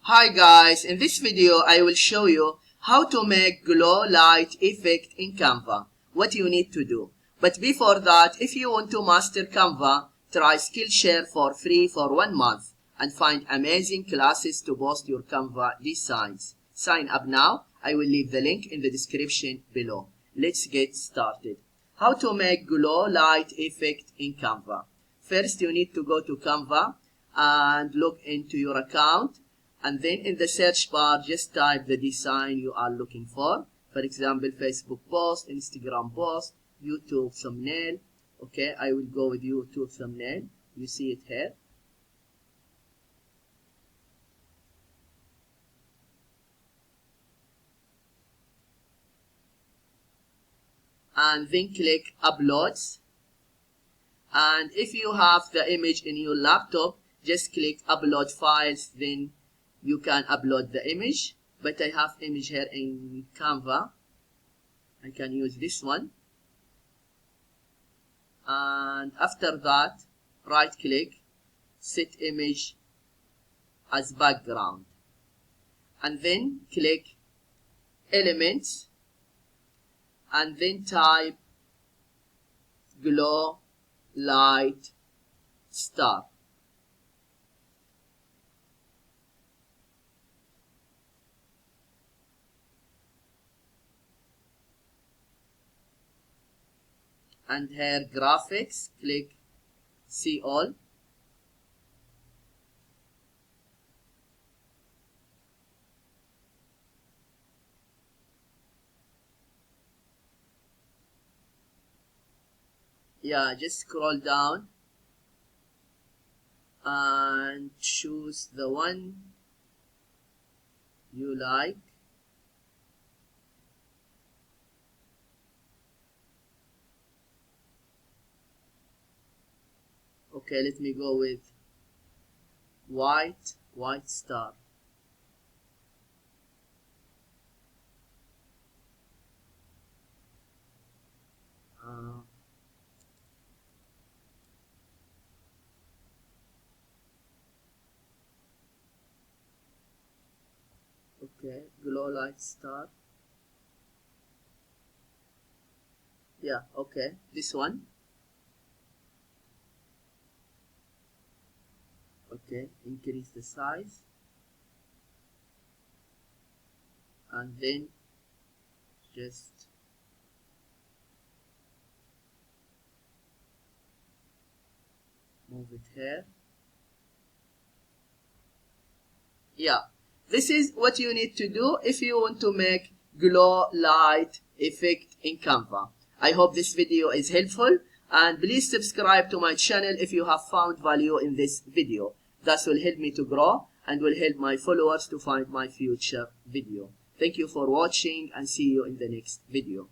Hi guys, in this video I will show you how to make glow light effect in Canva, what you need to do. But before that, if you want to master Canva, try Skillshare for free for 1 month and find amazing classes to post your Canva designs. Sign up now. I will leave the link in the description below. Let's get started. How to make glow light effect in Canva. First, you need to go to Canva and log into your account. And then in the search bar, just type the design you are looking for. For example, Facebook post, Instagram post, YouTube thumbnail. Okay, I will go with YouTube thumbnail. You see it here. And then click Uploads. And if you have the image in your laptop, just click Upload Files, then you can upload the image. But I have image here in Canva. I can use this one. And after that, right click, set image as background. And then click Elements. And then type glow light star. And here graphics, click see all. Yeah, just scroll down and choose the one you like. Okay, let me go with white star. Okay, glow light star. Yeah, okay, this one. Okay, increase the size. And then just move it here. Yeah, this is what you need to do if you want to make glow light effect in Canva. I hope this video is helpful, and please subscribe to my channel if you have found value in this video. That will help me to grow and will help my followers to find my future video. Thank you for watching and see you in the next video.